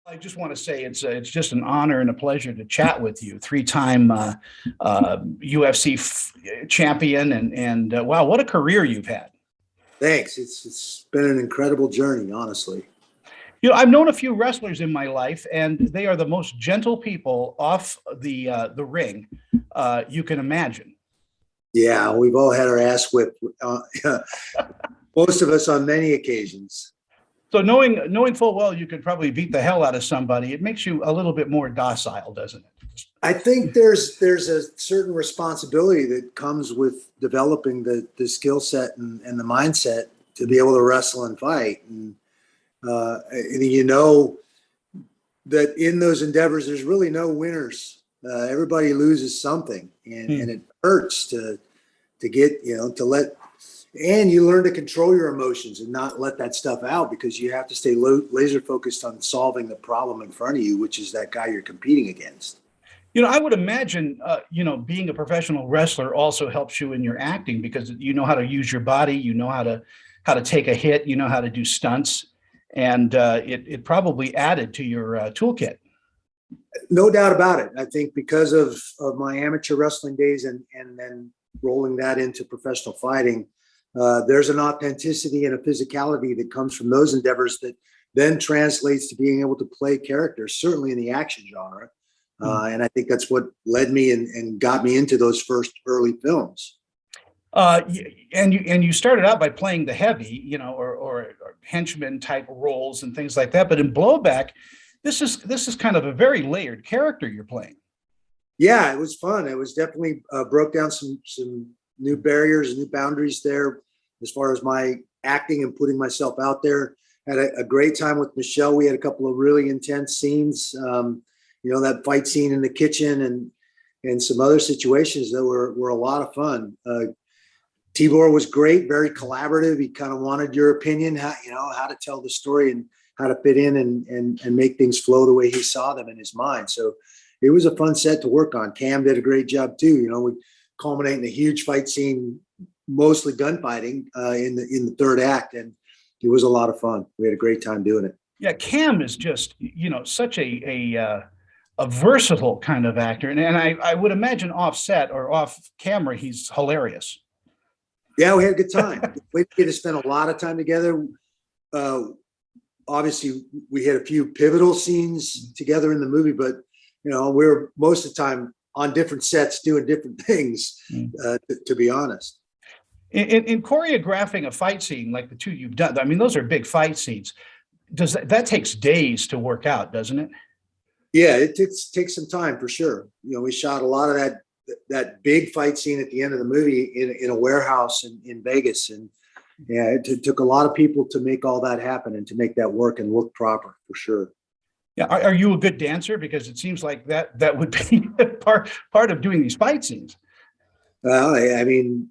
I just want to say it's just an honor and a pleasure to chat with you. Three-time UFC champion, and wow, what a career you've had. Thanks. It's been an incredible journey, honestly. I've known a few wrestlers in my life, and they are the most gentle people off the ring you can imagine. Yeah, we've all had our ass whipped. Most of us on many occasions. So knowing full well you could probably beat the hell out of somebody, it makes you a little bit more docile, doesn't it? I think there's a certain responsibility that comes with developing the skill set and the mindset to be able to wrestle and fight. And you know that in those endeavors, there's really no winners. Everybody loses something, and it hurts to get, to let, and you learn to control your emotions and not let that stuff out, because you have to stay laser focused on solving the problem in front of you, which is that guy you're competing against. I would imagine, being a professional wrestler also helps you in your acting, because you know how to use your body, you know how to take a hit, you know how to do stunts, and it probably added to your toolkit. No doubt about it. I think because of my amateur wrestling days and then rolling that into professional fighting, there's an authenticity and a physicality that comes from those endeavors that then translates to being able to play characters, certainly in the action genre. And I think that's what led me and got me into those first early films. And you started out by playing the heavy, or henchman type roles and things like that. But in Blowback, this is kind of a very layered character you're playing. Yeah, it was fun. It was definitely broke down some new barriers and new boundaries there as far as my acting and putting myself out there. Had a great time with Michelle. We had a couple of really intense scenes. That fight scene in the kitchen and some other situations that were a lot of fun. Tibor was great, very collaborative. He kind of wanted your opinion, how to tell the story and how to fit in and make things flow the way he saw them in his mind. So it was a fun set to work on. Cam did a great job too. We culminate in a huge fight scene, mostly gunfighting in the third act, and it was a lot of fun. We had a great time doing it. Yeah, Cam is just such a versatile kind of actor, and I would imagine off set or off camera he's hilarious. Yeah, we had a good time. We get to spend a lot of time together. Obviously, we had a few pivotal scenes together in the movie, but we're most of the time on different sets doing different things. To be honest, in choreographing a fight scene like the two you've done, I mean, those are big fight scenes. Does that takes days to work out, doesn't it? Yeah, it takes some time for sure. We shot a lot of that big fight scene at the end of the movie in a warehouse in Vegas, and yeah, it took a lot of people to make all that happen and to make that work and look proper for sure. Yeah, are you a good dancer? Because it seems like that would be part of doing these fight scenes. Well, I mean,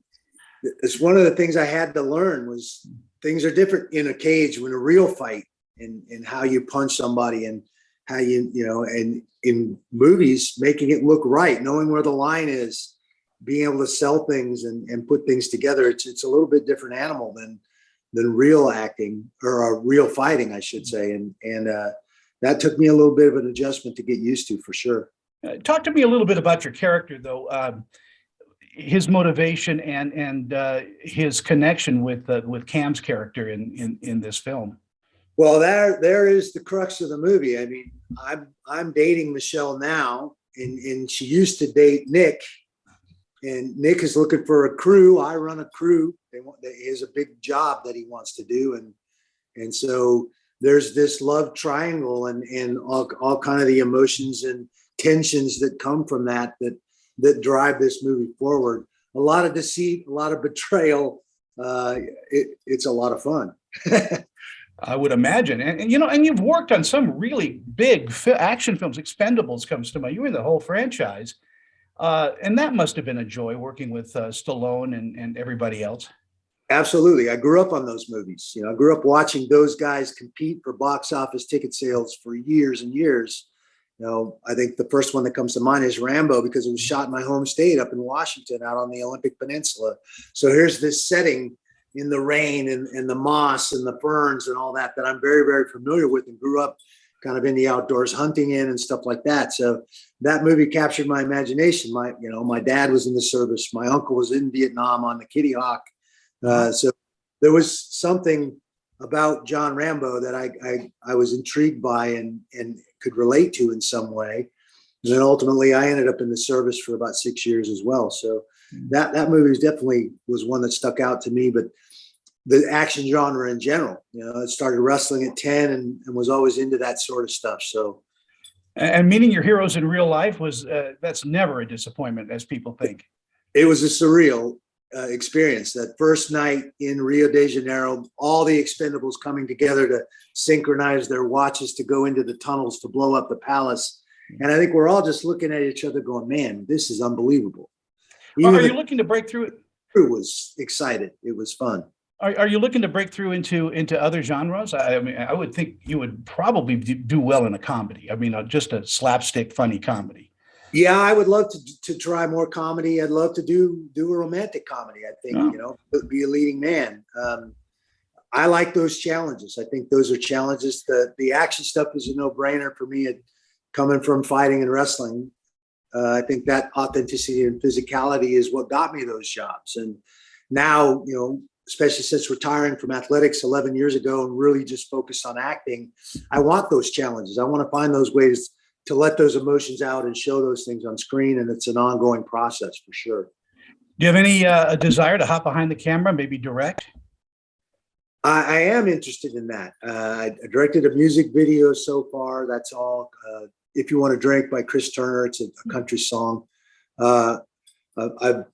it's one of the things I had to learn was things are different in a cage when a real fight and how you punch somebody and how and in movies, making it look right, knowing where the line is, being able to sell things and put things together. It's a little bit different animal than real acting or real fighting, I should say. And that took me a little bit of an adjustment to get used to, for sure. Talk to me a little bit about your character, though. His motivation and his connection with Cam's character in this film. Well, there is the crux of the movie. I mean, I'm dating Michelle now, and she used to date Nick, and Nick is looking for a crew. I run a crew. He has a big job that he wants to do, and so there's this love triangle and all kind of the emotions and tensions that come from that drive this movie forward. A lot of deceit, a lot of betrayal. It's a lot of fun. I would imagine, and you've worked on some really big action films. Expendables comes to mind. You were in the whole franchise, and that must have been a joy working with Stallone and everybody else. Absolutely, I grew up on those movies. I grew up watching those guys compete for box office ticket sales for years and years. I think the first one that comes to mind is Rambo, because it was shot in my home state up in Washington, out on the Olympic Peninsula. So here's this setting in the rain and the moss and the ferns and all that I'm very, very familiar with and grew up kind of in the outdoors, hunting in and stuff like that. So that movie captured my imagination. My dad was in the service. My uncle was in Vietnam on the Kitty Hawk. So there was something about John Rambo that I was intrigued by and could relate to in some way. And then ultimately I ended up in the service for about 6 years as well. So that movie was one that stuck out to me, but the action genre in general, I started wrestling at 10 and was always into that sort of stuff. So, and meeting your heroes in real life that's never a disappointment, as people think. It was a surreal experience. That first night in Rio de Janeiro, all the Expendables coming together to synchronize their watches to go into the tunnels to blow up the palace. And I think we're all just looking at each other going, man, this is unbelievable. Are you looking to break through? Crew was excited. It was fun. Are you looking to break through into other genres? I mean, I would think you would probably do well in a comedy. I mean, just a slapstick, funny comedy. Yeah, I would love to try more comedy. I'd love to do a romantic comedy. I think, be a leading man. I like those challenges. I think those are challenges. The action stuff is a no-brainer for me. Coming from fighting and wrestling, I think that authenticity and physicality is what got me those jobs. And now, especially since retiring from athletics 11 years ago and really just focused on acting, I want those challenges. I want to find those ways to let those emotions out and show those things on screen. And it's an ongoing process for sure. Do you have any desire to hop behind the camera, maybe direct? I am interested in that. I directed a music video so far. That's all. If You Want to Drink by Chris Turner. It's a country song. I've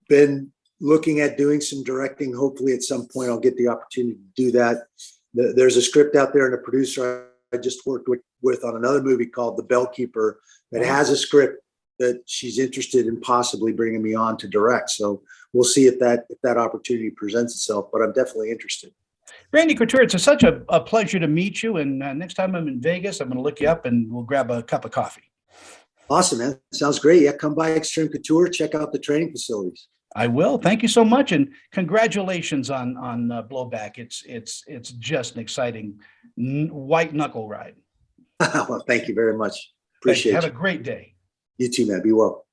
been looking at doing some directing. Hopefully at some point I'll get the opportunity to do that. There's a script out there and a producer I just worked with on another movie called The Bellkeeper that has a script that she's interested in possibly bringing me on to direct. So we'll see if that opportunity presents itself, but I'm definitely interested. Randy Couture, it's such a pleasure to meet you. And next time I'm in Vegas, I'm going to look you up and we'll grab a cup of coffee. Awesome, man. Sounds great. Yeah, come by Extreme Couture, check out the training facilities. I will. Thank you so much, and congratulations on Blowback. It's just an exciting white knuckle ride. Well, thank you very much. Appreciate it. Have a great day. You too, man. Be well.